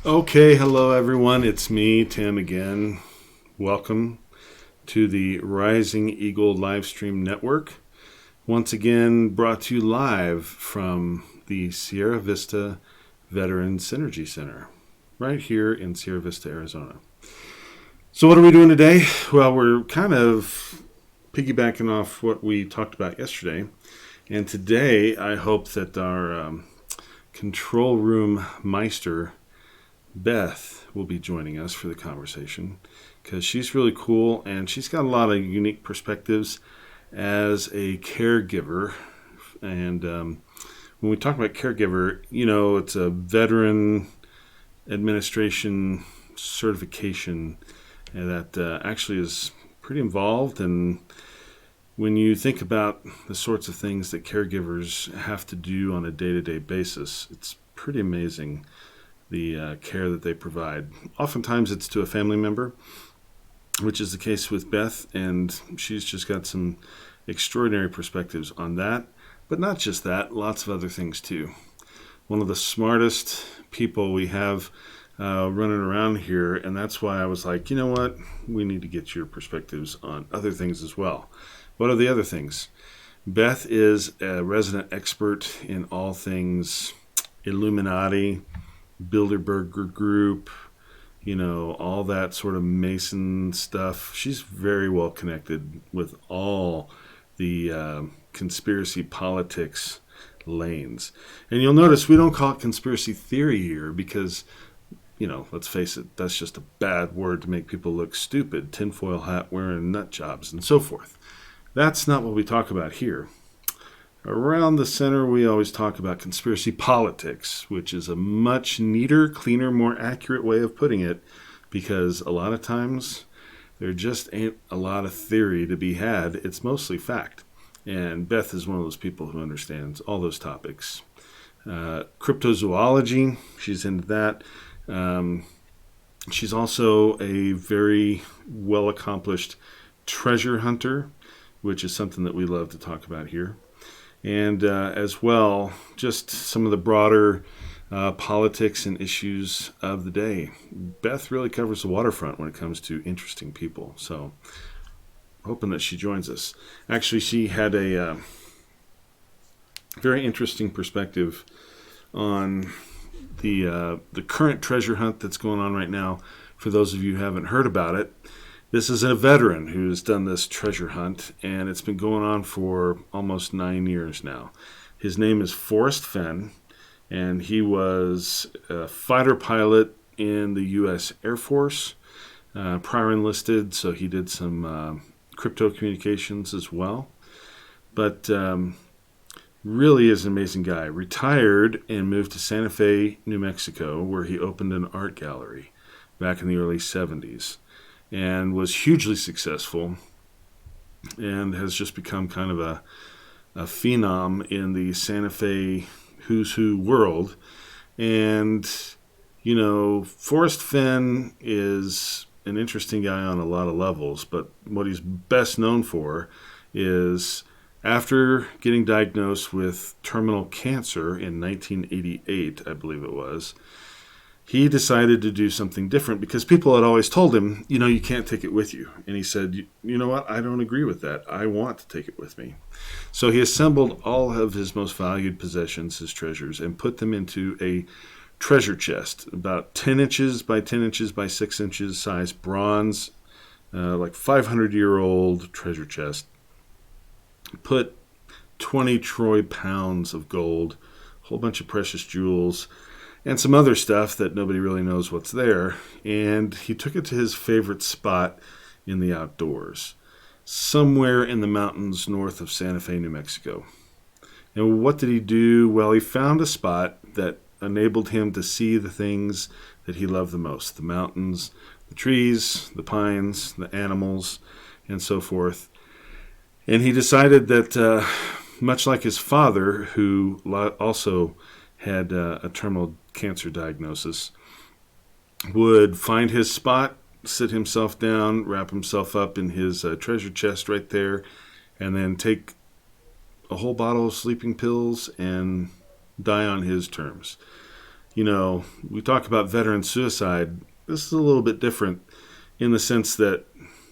Okay, hello everyone. It's me, Tim, again. Welcome to the Rising Eagle Livestream Network. Once again, brought to you live from the Sierra Vista Veteran Synergy Center, right here in Sierra Vista, Arizona. So, what are we doing today? Well, we're kind of piggybacking off what we talked about yesterday. And today, I hope that our control room meister, Beth, will be joining us for the conversation because she's really cool and she's got a lot of unique perspectives as a caregiver. And when we talk about caregiver, it's a veteran administration certification that actually is pretty involved. And when you think about the sorts of things that caregivers have to do on a day-to-day basis, it's pretty amazing the care that they provide. Oftentimes it's to a family member, which is the case with Beth, and she's just got some extraordinary perspectives on that. But not just that, lots of other things too. One of the smartest people we have running around here, and that's why I was like, you know what? We need to get your perspectives on other things as well. What are the other things? Beth is a resident expert in all things Illuminati, Bilderberg group, all that sort of Mason stuff. She's very well connected with all the conspiracy politics lanes. And you'll notice we don't call it conspiracy theory here because, let's face it, that's just a bad word to make people look stupid, tinfoil hat wearing nut jobs and so forth. That's not what we talk about here. Around the center, we always talk about conspiracy politics, which is a much neater, cleaner, more accurate way of putting it, because a lot of times there just ain't a lot of theory to be had. It's mostly fact. And Beth is one of those people who understands all those topics. Cryptozoology, she's into that. She's also a very well-accomplished treasure hunter, which is something that we love to talk about here. And as well, just some of the broader politics and issues of the day. Beth really covers the waterfront when it comes to interesting people. So, hoping that she joins us. Actually, she had a very interesting perspective on the current treasure hunt that's going on right now. For those of you who haven't heard about it, this is a veteran who's done this treasure hunt, and it's been going on for almost 9 years now. His name is Forrest Fenn, and he was a fighter pilot in the U.S. Air Force, prior enlisted, so he did some crypto communications as well. But really is an amazing guy. Retired and moved to Santa Fe, New Mexico, where he opened an art gallery back in the early 70s. And was hugely successful and has just become kind of a phenom in the Santa Fe who's who world. And, Forrest Fenn is an interesting guy on a lot of levels, but what he's best known for is after getting diagnosed with terminal cancer in 1988, I believe it was, he decided to do something different because people had always told him, you can't take it with you. And he said, you know what? I don't agree with that. I want to take it with me. So he assembled all of his most valued possessions, his treasures, and put them into a treasure chest, about 10 inches by 10 inches by 6 inches size, bronze, like 500-year-old treasure chest. Put 20 troy pounds of gold, a whole bunch of precious jewels, and some other stuff that nobody really knows what's there. And he took it to his favorite spot in the outdoors, somewhere in the mountains north of Santa Fe, New Mexico. And what did he do? Well, he found a spot that enabled him to see the things that he loved the most: the mountains, the trees, the pines, the animals, and so forth. And he decided that, much like his father, who also had a terminal cancer diagnosis, would find his spot, sit himself down, wrap himself up in his treasure chest right there, and then take a whole bottle of sleeping pills and die on his terms. We talk about veteran suicide. This is a little bit different in the sense that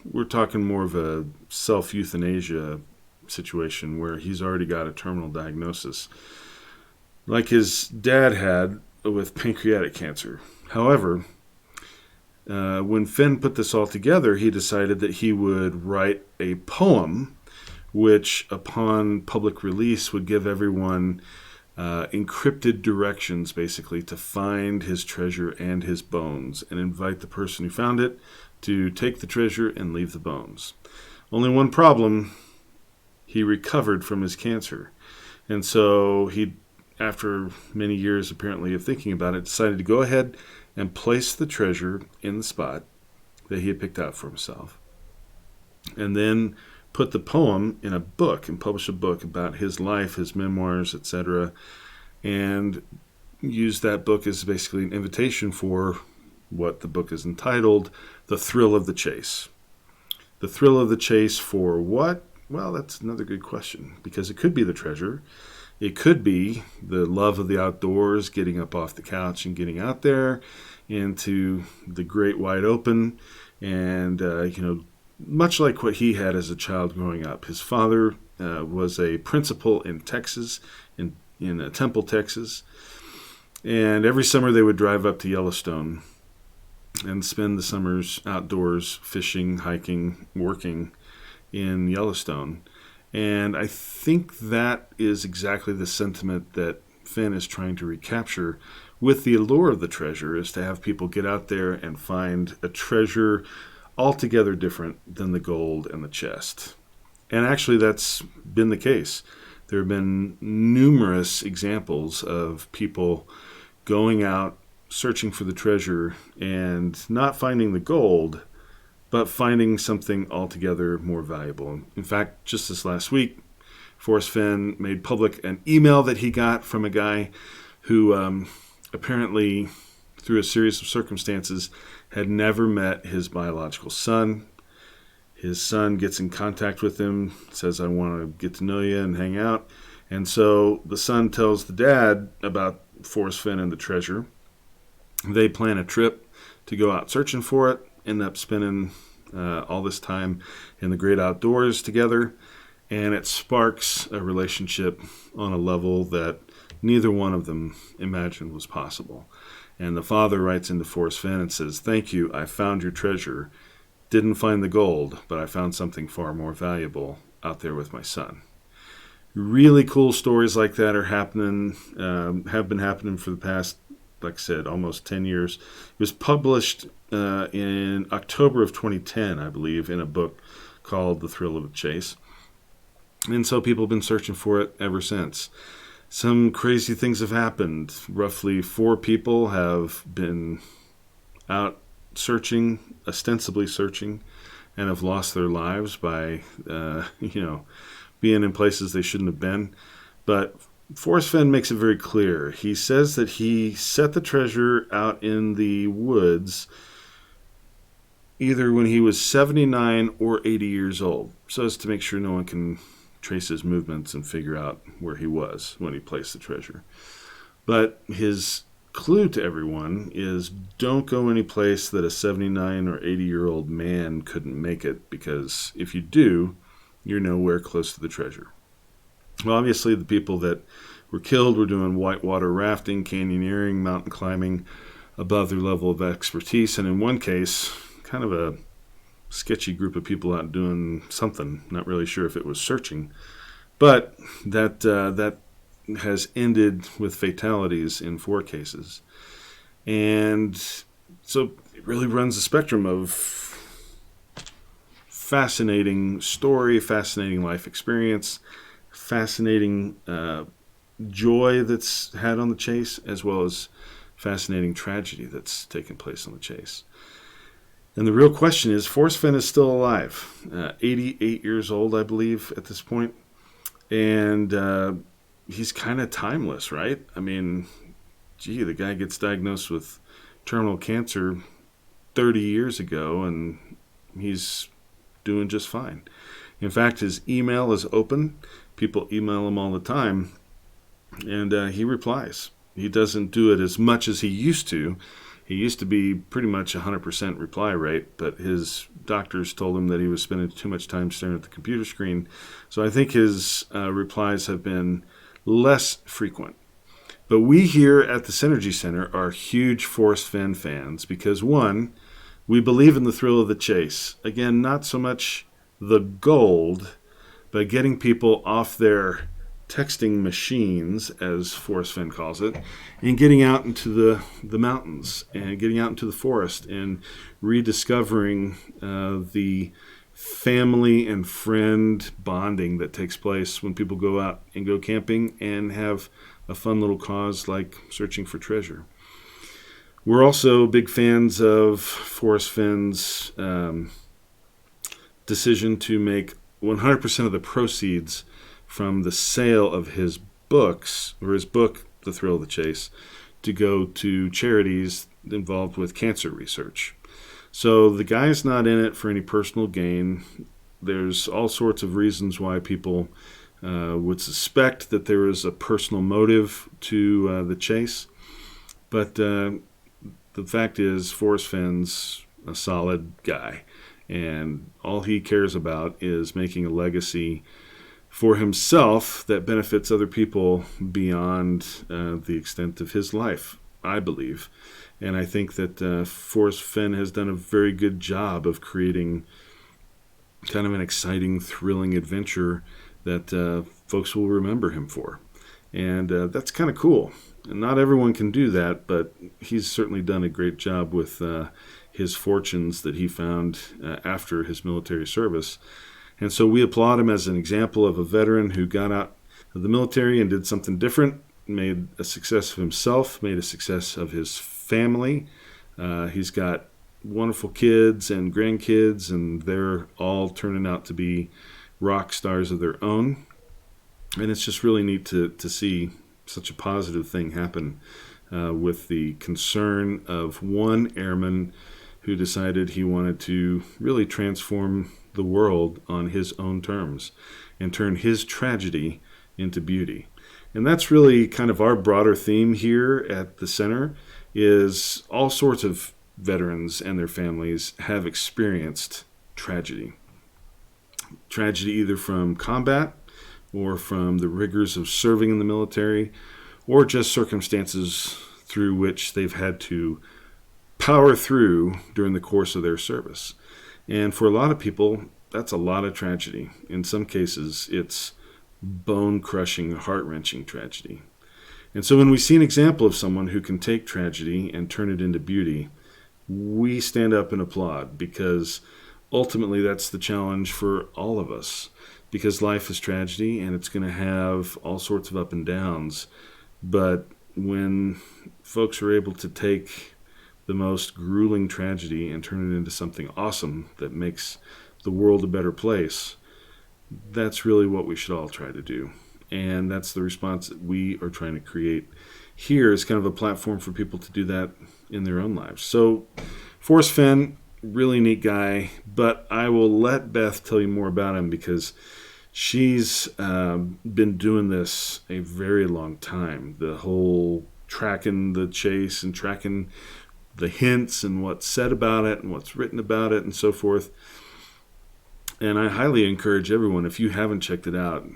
we're talking more of a self-euthanasia situation where he's already got a terminal diagnosis, like his dad had with pancreatic cancer. However, when Finn put this all together, he decided that he would write a poem which, upon public release, would give everyone encrypted directions, basically, to find his treasure and his bones, and invite the person who found it to take the treasure and leave the bones. Only one problem: he recovered from his cancer. And so he, after many years apparently of thinking about it, decided to go ahead and place the treasure in the spot that he had picked out for himself. And then put the poem in a book and publish a book about his life, his memoirs, etc. And use that book as basically an invitation for what the book is entitled, The Thrill of the Chase. The thrill of the chase for what? Well, that's another good question, because it could be the treasure. It could be the love of the outdoors, getting up off the couch and getting out there into the great wide open. And, much like what he had as a child growing up. His father was a principal in Texas, in Temple, Texas. And every summer they would drive up to Yellowstone and spend the summers outdoors, fishing, hiking, working in Yellowstone. And I think that is exactly the sentiment that Finn is trying to recapture with the allure of the treasure, is to have people get out there and find a treasure altogether different than the gold and the chest. And actually that's been the case. There have been numerous examples of people going out searching for the treasure and not finding the gold, but finding something altogether more valuable. In fact, just this last week, Forrest Fenn made public an email that he got from a guy who apparently, through a series of circumstances, had never met his biological son. His son gets in contact with him, says, "I want to get to know you and hang out." And so the son tells the dad about Forrest Fenn and the treasure. They plan a trip to go out searching for it, end up spending all this time in the great outdoors together, and it sparks a relationship on a level that neither one of them imagined was possible. And the father writes into Forrest Fenn and says, "Thank you, I found your treasure. Didn't find the gold, but I found something far more valuable out there with my son." Really cool stories like that are happening, have been happening for the past, like I said, almost 10 years. It was published in October of 2010, I believe, in a book called The Thrill of the Chase. And so people have been searching for it ever since. Some crazy things have happened. Roughly 4 people have been out searching, ostensibly searching, and have lost their lives by, being in places they shouldn't have been. But Forrest Fenn makes it very clear. He says that he set the treasure out in the woods either when he was 79 or 80 years old, so as to make sure no one can trace his movements and figure out where he was when he placed the treasure. But his clue to everyone is, don't go any place that a 79 or 80-year-old man couldn't make it, because if you do, you're nowhere close to the treasure. Well, obviously the people that were killed were doing whitewater rafting, canyoneering, mountain climbing above their level of expertise, and in one case, kind of a sketchy group of people out doing something, not really sure if it was searching, but that has ended with fatalities in 4 cases. And so it really runs the spectrum of fascinating story, fascinating life experience, fascinating joy that's had on the chase, as well as fascinating tragedy that's taken place on the chase. And the real question is, Forrest Fenn is still alive, 88 years old, I believe, at this point. And he's kind of timeless, right? I mean, gee, the guy gets diagnosed with terminal cancer 30 years ago, and he's doing just fine. In fact, his email is open. People email him all the time, and he replies. He doesn't do it as much as he used to. He used to be pretty much 100% reply rate, but his doctors told him that he was spending too much time staring at the computer screen. So I think his replies have been less frequent. But we here at the Synergy Center are huge Forrest Fenn fans because, one, we believe in the thrill of the chase. Again, not so much the gold, but getting people off their texting machines, as Forrest Fenn calls it, and getting out into the mountains and getting out into the forest and rediscovering the family and friend bonding that takes place when people go out and go camping and have a fun little cause like searching for treasure. We're also big fans of Forrest Fenn's decision to make 100% of the proceeds from the sale of his books, or his book, The Thrill of the Chase, to go to charities involved with cancer research. So the guy's not in it for any personal gain. There's all sorts of reasons why people would suspect that there is a personal motive to the chase. But the fact is, Forrest Fenn's a solid guy, and all he cares about is making a legacy for himself that benefits other people beyond the extent of his life, I believe. And I think that Forrest Fenn has done a very good job of creating kind of an exciting, thrilling adventure that folks will remember him for. And that's kind of cool. And not everyone can do that, but he's certainly done a great job with his fortunes that he found after his military service. And so we applaud him as an example of a veteran who got out of the military and did something different, made a success of himself, made a success of his family. He's got wonderful kids and grandkids, and they're all turning out to be rock stars of their own. And it's just really neat to see such a positive thing happen with the concern of one airman who decided he wanted to really transform the world on his own terms and turn his tragedy into beauty. And that's really kind of our broader theme here at the center, is all sorts of veterans and their families have experienced tragedy. Tragedy either from combat or from the rigors of serving in the military, or just circumstances through which they've had to power through during the course of their service. And for a lot of people, that's a lot of tragedy. In some cases, it's bone-crushing, heart-wrenching tragedy. And so when we see an example of someone who can take tragedy and turn it into beauty, we stand up and applaud, because ultimately that's the challenge for all of us. Because life is tragedy and it's going to have all sorts of up and downs. But when folks are able to take the most grueling tragedy and turn it into something awesome that makes the world a better place, that's really what we should all try to do. And that's the response that we are trying to create here, is kind of a platform for people to do that in their own lives. So Forrest Fenn, really neat guy, but I will let Beth tell you more about him because she's been doing this a very long time. The whole tracking the chase and tracking the hints and what's said about it and what's written about it and so forth. And I highly encourage everyone, if you haven't checked it out,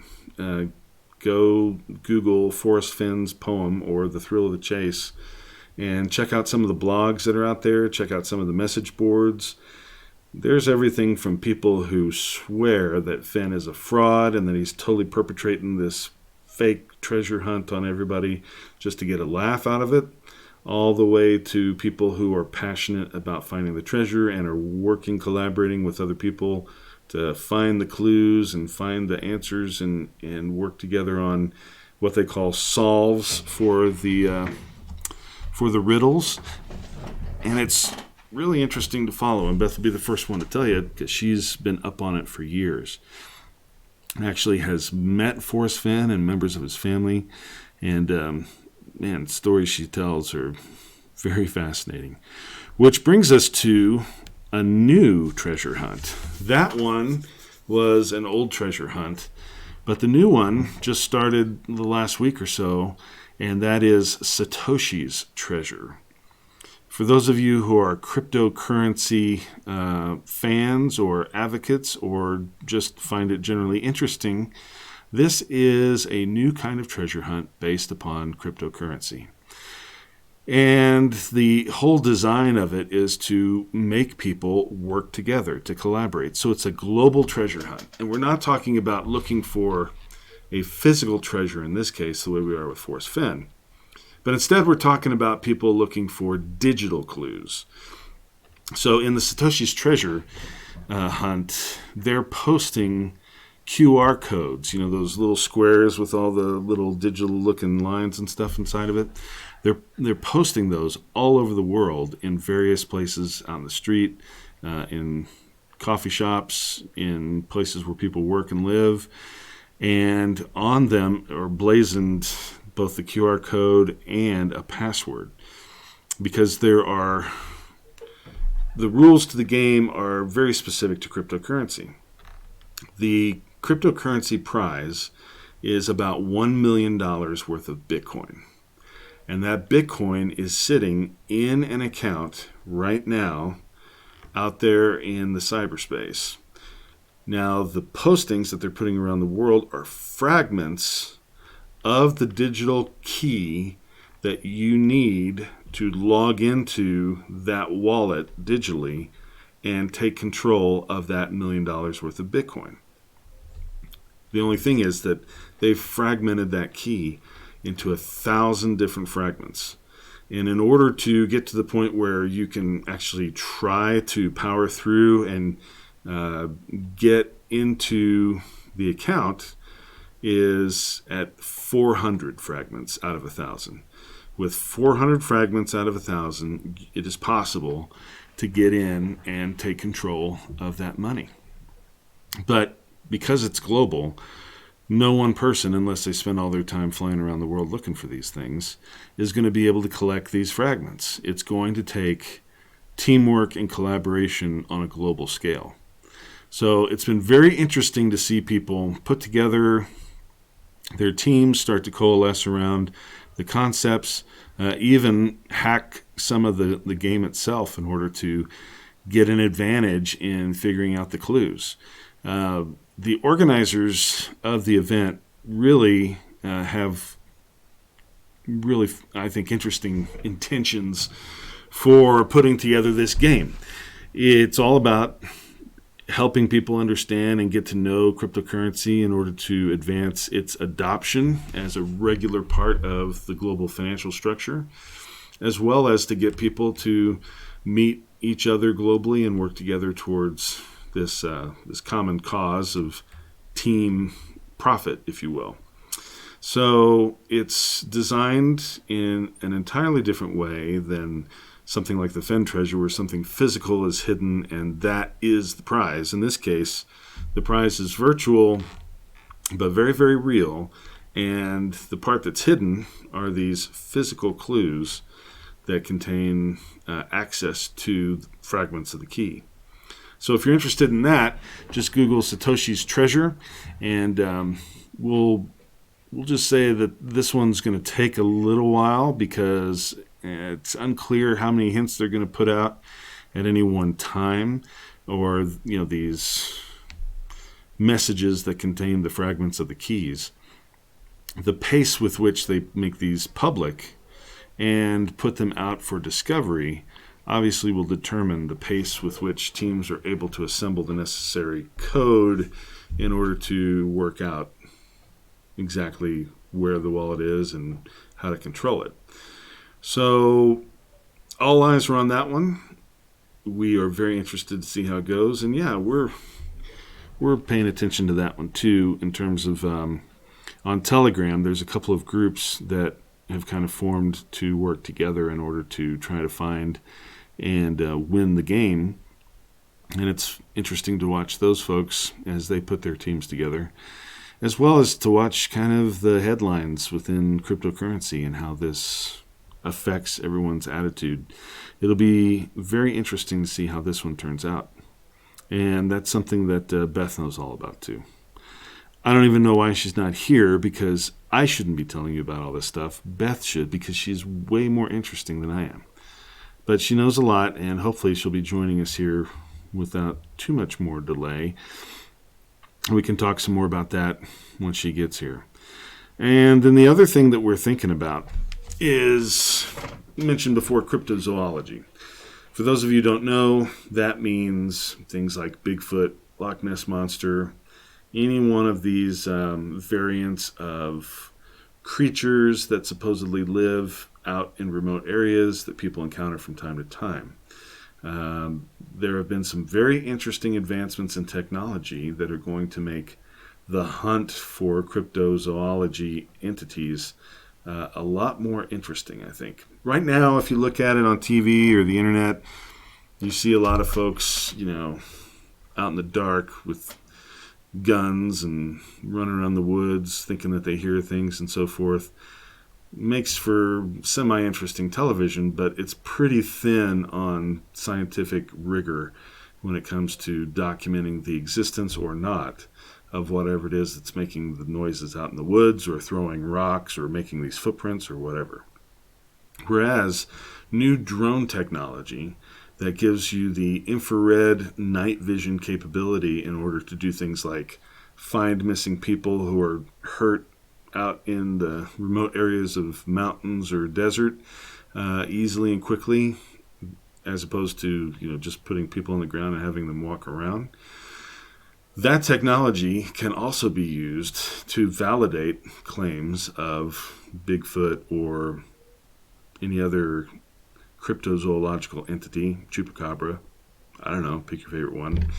go Google Forrest Fenn's poem or The Thrill of the Chase and check out some of the blogs that are out there. Check out some of the message boards. There's everything from people who swear that Fenn is a fraud and that he's totally perpetrating this fake treasure hunt on everybody just to get a laugh out of it, all the way to people who are passionate about finding the treasure and are working, collaborating with other people to find the clues and find the answers and work together on what they call solves for the riddles. And it's really interesting to follow, and Beth will be the first one to tell you because she's been up on it for years. Actually has met Forrest Fenn and members of his family, and stories she tells are very fascinating. Which brings us to a new treasure hunt. That one was an old treasure hunt, but the new one just started the last week or so, and that is Satoshi's treasure. For those of you who are cryptocurrency fans or advocates or just find it generally interesting, this is a new kind of treasure hunt based upon cryptocurrency. And the whole design of it is to make people work together, to collaborate. So it's a global treasure hunt. And we're not talking about looking for a physical treasure in this case, the way we are with Force Fen. But instead, we're talking about people looking for digital clues. So in the Satoshi's treasure hunt, they're posting QR codes, those little squares with all the little digital-looking lines and stuff inside of it. They're posting those all over the world in various places on the street, in coffee shops, in places where people work and live. And on them are blazoned both the QR code and a password, because the rules to the game are very specific to cryptocurrency. The cryptocurrency prize is about $1 million worth of Bitcoin. And that Bitcoin is sitting in an account right now out there in the cyberspace. Now, the postings that they're putting around the world are fragments of the digital key that you need to log into that wallet digitally and take control of that $1 million worth of Bitcoin. The only thing is that they've fragmented that key into 1,000 different fragments. And in order to get to the point where you can actually try to power through and get into the account, is at 400 fragments out of 1,000. With 400 fragments out of 1,000, it is possible to get in and take control of that money. But because it's global, no one person, unless they spend all their time flying around the world looking for these things, is going to be able to collect these fragments. It's going to take teamwork and collaboration on a global scale. So it's been very interesting to see people put together their teams, start to coalesce around the concepts, even hack some of the game itself in order to get an advantage in figuring out the clues. The organizers of the event really have I think, interesting intentions for putting together this game. It's all about helping people understand and get to know cryptocurrency in order to advance its adoption as a regular part of the global financial structure, as well as to get people to meet each other globally and work together towards this common cause of team profit, if you will. So it's designed in an entirely different way than something like the Fen treasure, where something physical is hidden and that is the prize. In this case, the prize is virtual but very, very real, and the part that's hidden are these physical clues that contain access to fragments of the key. So if you're interested in that, just Google Satoshi's treasure, and we'll just say that this one's going to take a little while because it's unclear how many hints they're going to put out at any one time, or these messages that contain the fragments of the keys. The pace with which they make these public and put them out for discovery obviously will determine the pace with which teams are able to assemble the necessary code in order to work out exactly where the wallet is and how to control it. So all eyes are on that one. We are very interested to see how it goes, and yeah, we're paying attention to that one too. In terms of on Telegram, there's a couple of groups that have kind of formed to work together in order to try to find and win the game. And it's interesting to watch those folks as they put their teams together, as well as to watch kind of the headlines within cryptocurrency and how this affects everyone's attitude. It'll be very interesting to see how this one turns out. And that's something that Beth knows all about too. I don't even know why she's not here, because I shouldn't be telling you about all this stuff. Beth should, because she's way more interesting than I am. But she knows a lot, and hopefully she'll be joining us here without too much more delay. We can talk some more about that once she gets here. And then the other thing that we're thinking about is, mentioned before, cryptozoology. For those of you who don't know, that means things like Bigfoot, Loch Ness Monster, any one of these variants of creatures that supposedly live out in remote areas that people encounter from time to time. There have been some very interesting advancements in technology that are going to make the hunt for cryptozoology entities a lot more interesting, I think. Right now, if you look at it on TV or the internet, you see a lot of folks, out in the dark with guns and running around the woods thinking that they hear things and so forth. Makes for semi-interesting television, but it's pretty thin on scientific rigor when it comes to documenting the existence or not of whatever it is that's making the noises out in the woods or throwing rocks or making these footprints or whatever. Whereas new drone technology that gives you the infrared night vision capability in order to do things like find missing people who are hurt out in the remote areas of mountains or desert easily and quickly, as opposed to just putting people on the ground and having them walk around. That technology can also be used to validate claims of Bigfoot or any other cryptozoological entity, chupacabra. I don't know, pick your favorite one.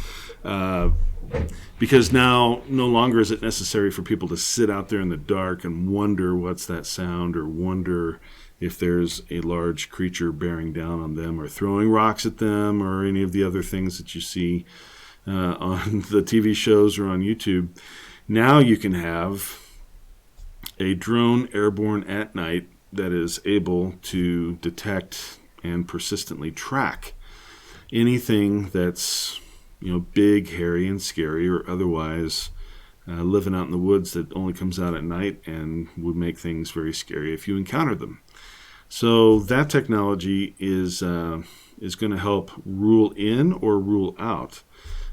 Because now no longer is it necessary for people to sit out there in the dark and wonder what's that sound, or wonder if there's a large creature bearing down on them or throwing rocks at them, or any of the other things that you see on the TV shows or on YouTube. Now you can have a drone airborne at night that is able to detect and persistently track anything that's big, hairy, and scary, or otherwise living out in the woods, that only comes out at night and would make things very scary if you encounter them. So that technology is going to help rule in or rule out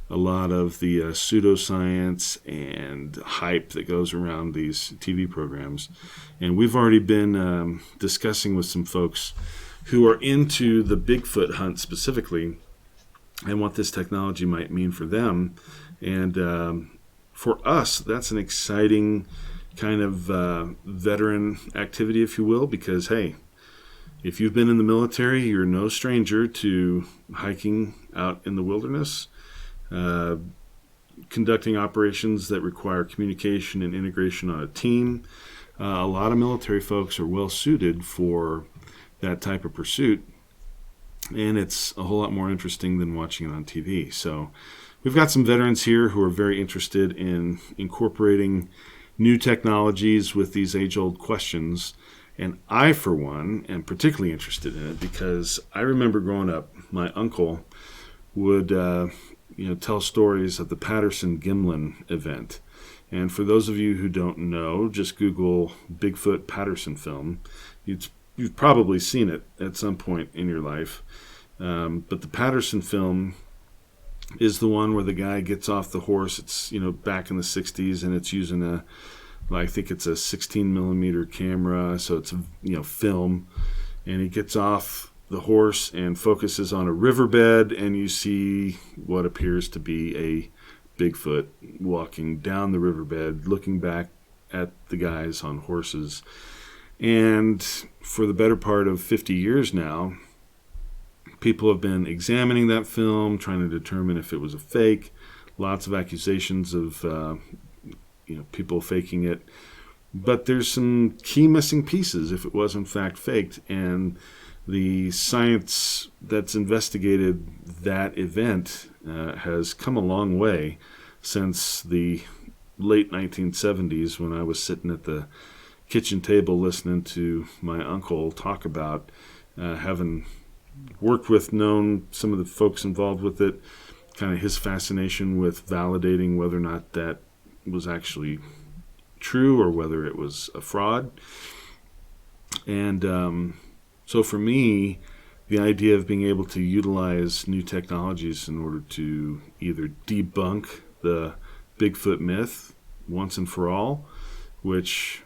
a lot of the pseudoscience and hype that goes around these TV programs. And we've already been discussing with some folks who are into the Bigfoot hunt specifically, and what this technology might mean for them. And for us, that's an exciting kind of veteran activity, if you will, because, hey, if you've been in the military, you're no stranger to hiking out in the wilderness, conducting operations that require communication and integration on a team. A lot of military folks are well suited for that type of pursuit, and it's a whole lot more interesting than watching it on TV. So we've got some veterans here who are very interested in incorporating new technologies with these age-old questions. And I, for one, am particularly interested in it because I remember growing up, my uncle would tell stories of the Patterson-Gimlin event. And for those of you who don't know, just Google Bigfoot Patterson film. You've probably seen it at some point in your life. But the Patterson film is the one where the guy gets off the horse. It's, back in the 60s, and it's using I think it's a 16 millimeter camera. So it's, film. And he gets off the horse and focuses on a riverbed, and you see what appears to be a Bigfoot walking down the riverbed, looking back at the guys on horses. And for the better part of 50 years now, people have been examining that film, trying to determine if it was a fake. Lots of accusations of people faking it. But there's some key missing pieces if it was in fact faked. And the science that's investigated that event has come a long way since the late 1970s, when I was sitting at the kitchen table listening to my uncle talk about having worked with, known some of the folks involved with it, kind of his fascination with validating whether or not that was actually true or whether it was a fraud. And so for me, the idea of being able to utilize new technologies in order to either debunk the Bigfoot myth once and for all, which,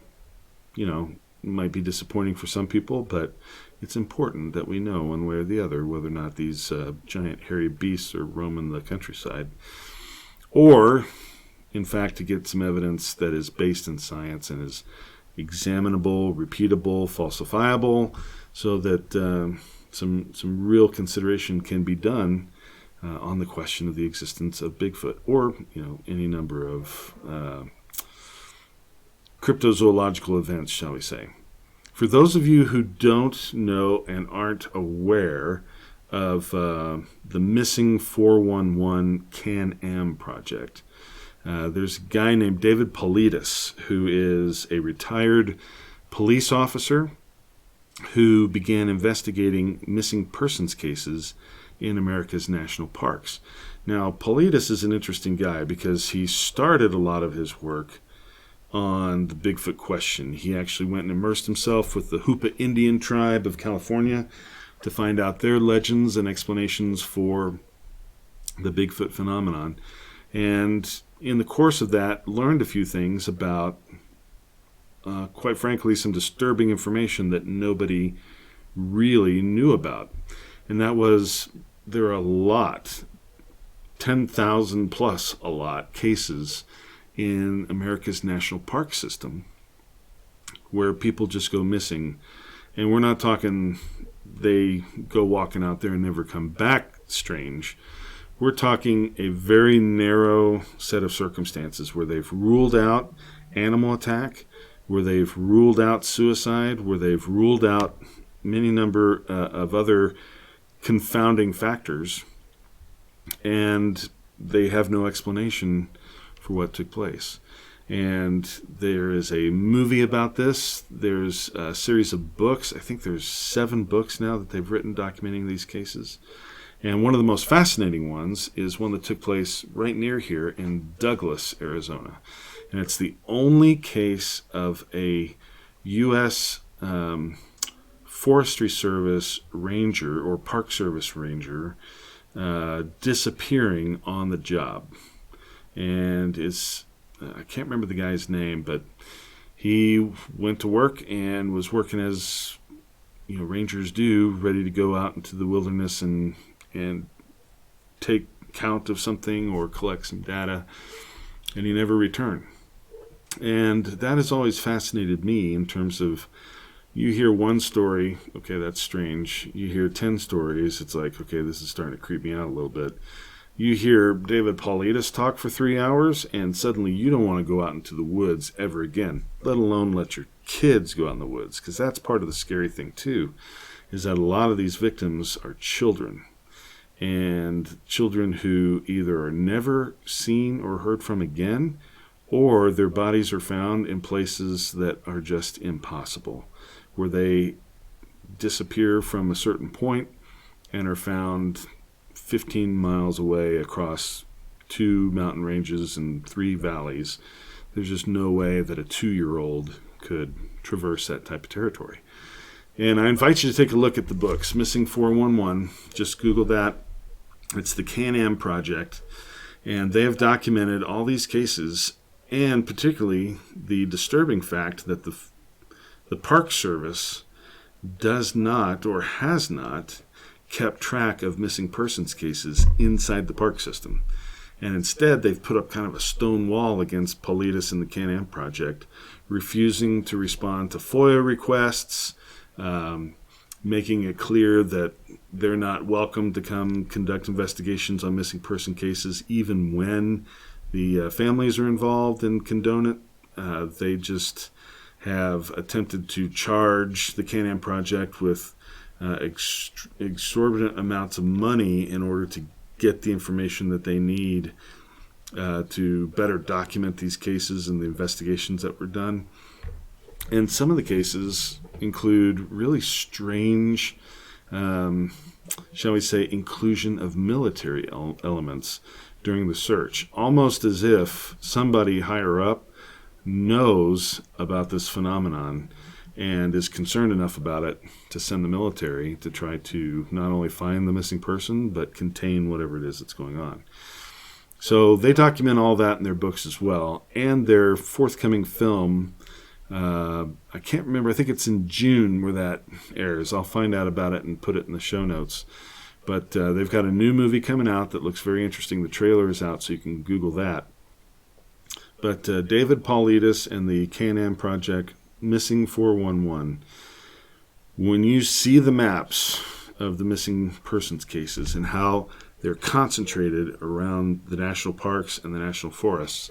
might be disappointing for some people, but it's important that we know one way or the other whether or not these giant hairy beasts are roaming the countryside. Or, in fact, to get some evidence that is based in science and is examinable, repeatable, falsifiable, so that some real consideration can be done on the question of the existence of Bigfoot, or any number of cryptozoological events, shall we say. For those of you who don't know and aren't aware of the Missing 411 Can-Am project, there's a guy named David Paulides, who is a retired police officer who began investigating missing persons cases in America's national parks. Now, Paulides is an interesting guy because he started a lot of his work on the Bigfoot question. He actually went and immersed himself with the Hoopa Indian tribe of California to find out their legends and explanations for the Bigfoot phenomenon. And in the course of that, learned a few things about, quite frankly, some disturbing information that nobody really knew about. And that was, there are a lot, 10,000 plus a lot, cases in America's national park system where people just go missing. And we're not talking they go walking out there and never come back strange. We're talking a very narrow set of circumstances where they've ruled out animal attack, where they've ruled out suicide, where they've ruled out many number of other confounding factors, and they have no explanation for what took place. And there is a movie about this. There's a series of books. I think there's 7 books now that they've written documenting these cases. And one of the most fascinating ones is one that took place right near here in Douglas, Arizona. And it's the only case of a U.S. Forestry Service ranger or Park Service ranger disappearing on the job. And it's, I can't remember the guy's name, but he went to work and was working as rangers do, ready to go out into the wilderness and take count of something or collect some data, and he never returned. And that has always fascinated me in terms of, you hear one story, okay, that's strange. You hear 10 stories, it's like, okay, this is starting to creep me out a little bit. You hear David Paulides talk for 3 hours, and suddenly you don't want to go out into the woods ever again, let alone let your kids go out in the woods, because that's part of the scary thing too, is that a lot of these victims are children, and children who either are never seen or heard from again, or their bodies are found in places that are just impossible, where they disappear from a certain point and are found 15 miles away across 2 mountain ranges and 3 valleys. There's just no way that a 2-year-old could traverse that type of territory. And I invite you to take a look at the books. Missing 411, just Google that. It's the Can-Am Project. And they have documented all these cases, and particularly the disturbing fact that the Park Service does not or has not kept track of missing persons cases inside the park system. And instead, they've put up kind of a stone wall against Paulides and the Can-Am Project, refusing to respond to FOIA requests, making it clear that they're not welcome to come conduct investigations on missing person cases, even when the families are involved and condone it. They just have attempted to charge the Can-Am Project with exorbitant amounts of money in order to get the information that they need to better document these cases and the investigations that were done. And some of the cases include really strange, shall we say, inclusion of military elements. during the search, almost as if somebody higher up knows about this phenomenon and is concerned enough about it to send the military to try to not only find the missing person, but contain whatever it is that's going on. So they document all that in their books as well, and their forthcoming film, I can't remember, I think it's in June where that airs. I'll find out about it and put it in the show notes. But they've got a new movie coming out that looks very interesting. The trailer is out, so you can Google that. But David Paulides and the Can-Am Project, Missing 411. When you see the maps of the missing persons cases and how they're concentrated around the national parks and the national forests,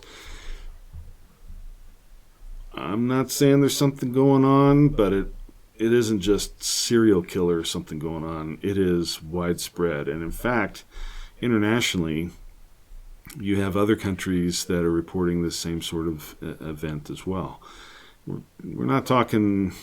I'm not saying there's something going on, but it isn't just serial killer or something going on. It is widespread. And in fact, internationally, you have other countries that are reporting this same sort of event as well. We're not talking,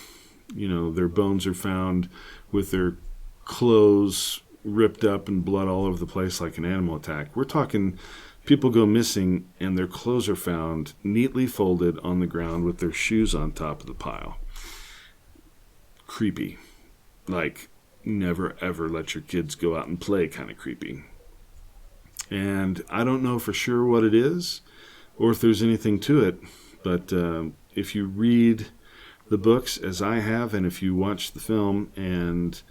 their bones are found with their clothes ripped up and blood all over the place like an animal attack. We're talking people go missing and their clothes are found neatly folded on the ground with their shoes on top of the pile. Creepy. Like, never ever let your kids go out and play kind of creepy. And I don't know for sure what it is or if there's anything to it, but if you read the books as I have, and if you watch the film and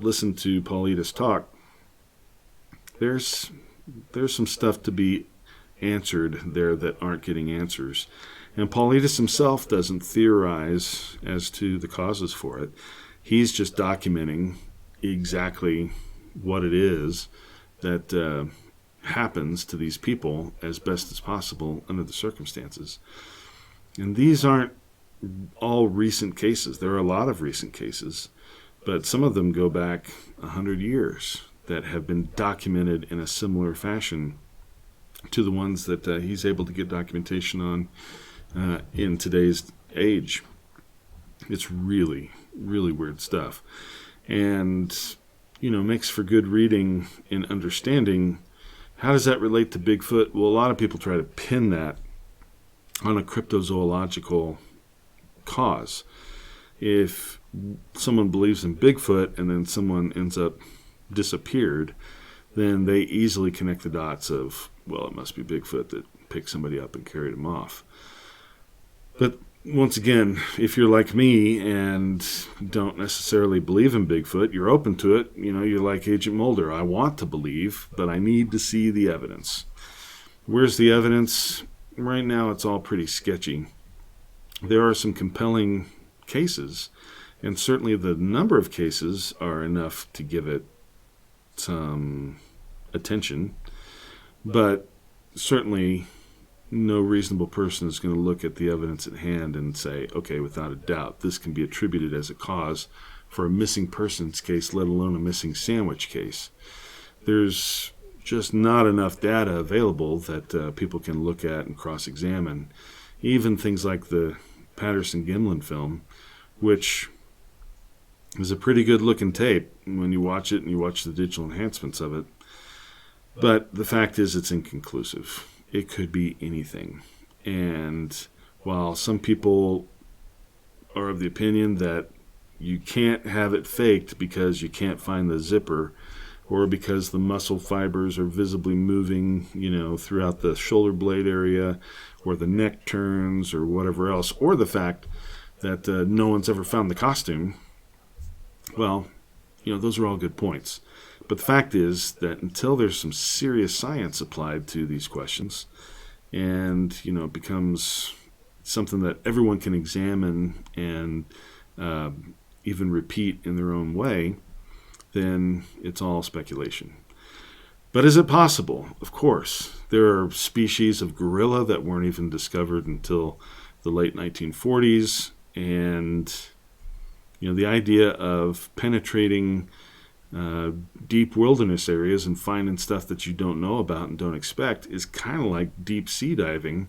listen to Paulides talk, there's some stuff to be answered there that aren't getting answers. And Paulides himself doesn't theorize as to the causes for it. He's just documenting exactly what it is that happens to these people as best as possible under the circumstances. And these aren't all recent cases. There are a lot of recent cases, but some of them go back 100 years that have been documented in a similar fashion to the ones that he's able to get documentation on in today's age. It's really, really weird stuff. And, makes for good reading and understanding. How does that relate to Bigfoot? Well, a lot of people try to pin that on a cryptozoological cause. If someone believes in Bigfoot and then someone ends up disappeared, then they easily connect the dots of, well, it must be Bigfoot that picked somebody up and carried him off. But once again, if you're like me and don't necessarily believe in Bigfoot, you're open to it. You're like Agent Mulder. I want to believe, but I need to see the evidence. Where's the evidence? Right now, it's all pretty sketchy. There are some compelling cases, and certainly the number of cases are enough to give it some attention, but certainly no reasonable person is going to look at the evidence at hand and say, okay, without a doubt, this can be attributed as a cause for a missing persons case, let alone a missing sandwich case. There's just not enough data available that people can look at and cross-examine. Even things like the Patterson-Gimlin film, which is a pretty good-looking tape when you watch it and you watch the digital enhancements of it. But the fact is it's inconclusive. It could be anything. And while some people are of the opinion that you can't have it faked because you can't find the zipper, or because the muscle fibers are visibly moving, throughout the shoulder blade area, or the neck turns, or whatever else, or the fact that no one's ever found the costume, well, those are all good points. But the fact is that until there's some serious science applied to these questions, and, it becomes something that everyone can examine and even repeat in their own way, then it's all speculation. But is it possible? Of course. There are species of gorilla that weren't even discovered until the late 1940s, and the idea of penetrating deep wilderness areas and finding stuff that you don't know about and don't expect is kind of like deep sea diving,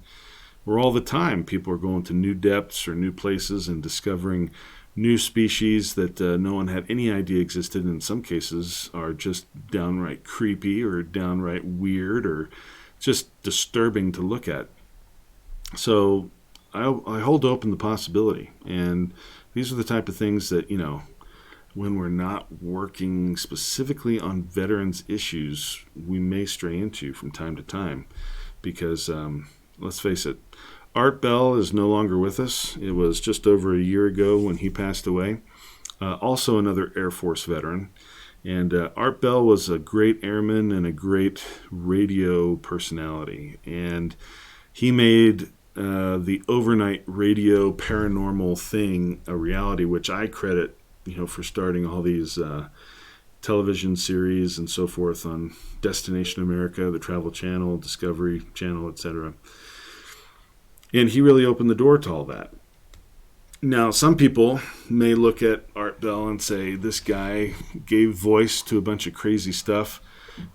where all the time people are going to new depths or new places and discovering new species that no one had any idea existed. In some cases are just downright creepy or downright weird or just disturbing to look at. So I hold open the possibility. And these are the type of things that, when we're not working specifically on veterans issues, we may stray into from time to time. Because, let's face it, Art Bell is no longer with us. It was just over a year ago when he passed away. Also another Air Force veteran. And Art Bell was a great airman and a great radio personality. And he made the overnight radio paranormal thing a reality, which I credit, for starting all these television series and so forth on Destination America, the Travel Channel, Discovery Channel, etc. And he really opened the door to all that. Now, some people may look at Art Bell and say, this guy gave voice to a bunch of crazy stuff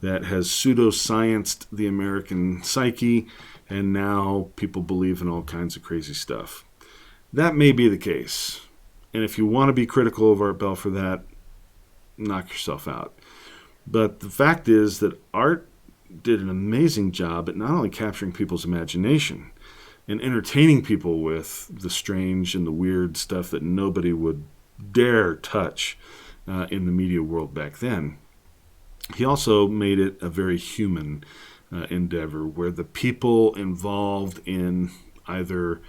that has pseudoscienced the American psyche, and now people believe in all kinds of crazy stuff. That may be the case. And if you want to be critical of Art Bell for that, knock yourself out. But the fact is that Art did an amazing job at not only capturing people's imagination and entertaining people with the strange and the weird stuff that nobody would dare touch in the media world back then. He also made it a very human endeavor where the people involved in either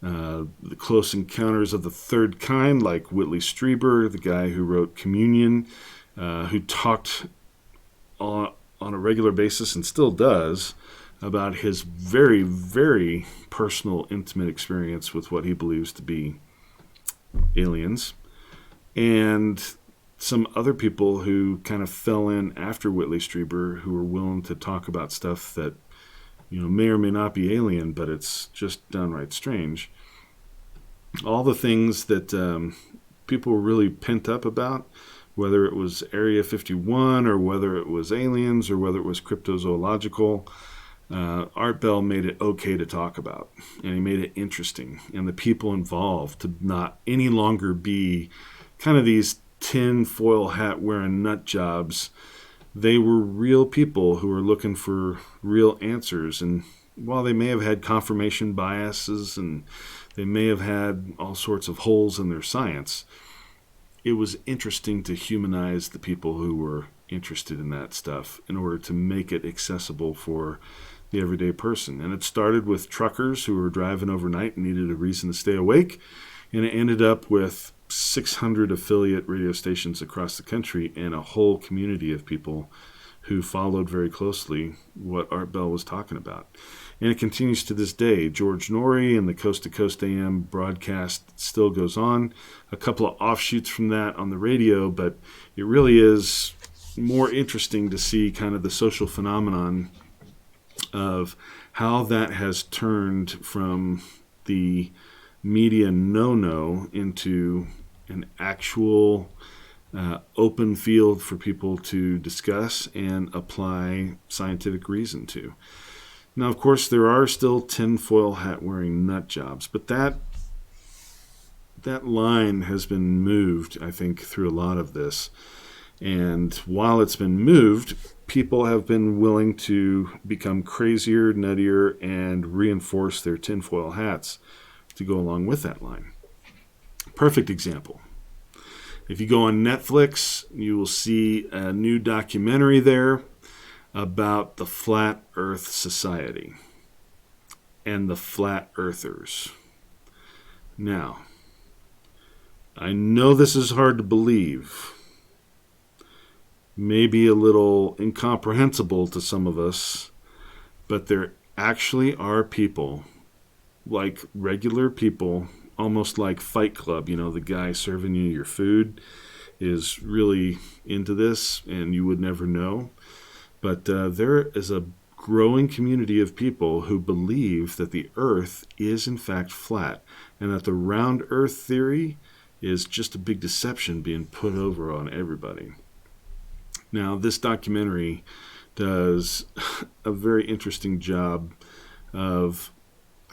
the Close Encounters of the Third Kind, like Whitley Strieber, the guy who wrote Communion, who talked on a regular basis and still does about his very, very personal, intimate experience with what he believes to be aliens, and some other people who kind of fell in after Whitley Strieber who were willing to talk about stuff that may or may not be alien, but it's just downright strange. All the things that people were really pent up about, whether it was Area 51 or whether it was aliens or whether it was cryptozoological, Art Bell made it okay to talk about, and he made it interesting, and the people involved to not any longer be kind of these tin foil hat wearing nut jobs. They were real people who were looking for real answers, and while they may have had confirmation biases and they may have had all sorts of holes in their science, it was interesting to humanize the people who were interested in that stuff in order to make it accessible for the everyday person. And it started with truckers who were driving overnight and needed a reason to stay awake, and it ended up with 600 affiliate radio stations across the country and a whole community of people who followed very closely what Art Bell was talking about. And it continues to this day. George Norrie and the Coast to Coast AM broadcast still goes on. A couple of offshoots from that on the radio, but it really is more interesting to see kind of the social phenomenon of how that has turned from the media no-no into an actual open field for people to discuss and apply scientific reason to. Now, of course, there are still tinfoil hat-wearing nut jobs, but that line has been moved, I think, through a lot of this. And while it's been moved, people have been willing to become crazier, nuttier, and reinforce their tinfoil hats to go along with that line. Perfect example. If you go on Netflix, you will see a new documentary there about the Flat Earth Society and the Flat Earthers. Now, I know this is hard to believe, maybe a little incomprehensible to some of us, but there actually are people, like regular people, almost like Fight Club. The guy serving you your food is really into this, and you would never know. But there is a growing community of people who believe that the Earth is in fact flat, and that the round Earth theory is just a big deception being put over on everybody. Now, this documentary does a very interesting job of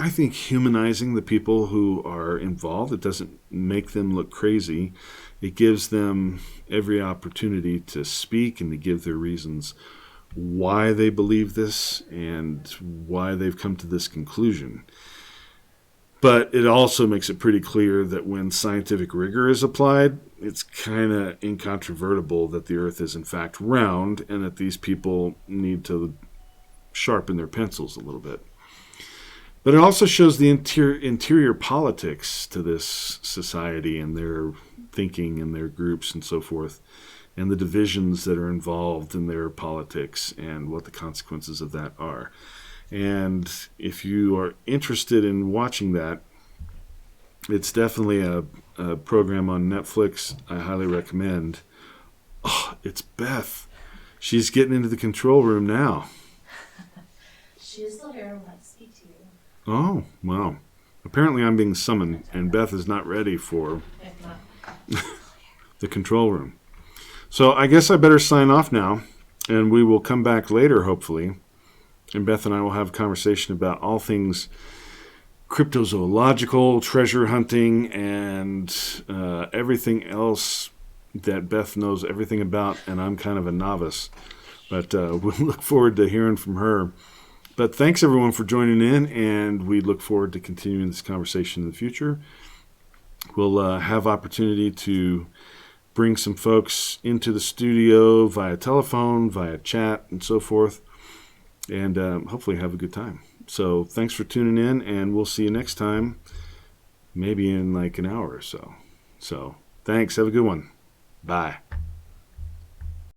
I think, humanizing the people who are involved. It doesn't make them look crazy. It gives them every opportunity to speak and to give their reasons why they believe this and why they've come to this conclusion. But it also makes it pretty clear that when scientific rigor is applied, it's kind of incontrovertible that the Earth is in fact round and that these people need to sharpen their pencils a little bit. But it also shows the interior politics to this society and their thinking and their groups and so forth, and the divisions that are involved in their politics and what the consequences of that are. And if you are interested in watching that, it's definitely a program on Netflix I highly recommend. Oh, it's Beth. She's getting into the control room now. She is still here and would like to speak to you. Oh, well. Apparently I'm being summoned, and Beth is not ready for the control room. So I guess I better sign off now, and we will come back later, hopefully. And Beth and I will have a conversation about all things cryptozoological, treasure hunting, and everything else that Beth knows everything about, and I'm kind of a novice. But we'll look forward to hearing from her. But thanks, everyone, for joining in, and we look forward to continuing this conversation in the future. We'll have opportunity to bring some folks into the studio via telephone, via chat, and so forth, and hopefully have a good time. So thanks for tuning in, and we'll see you next time, maybe in like an hour or so. So thanks. Have a good one. Bye.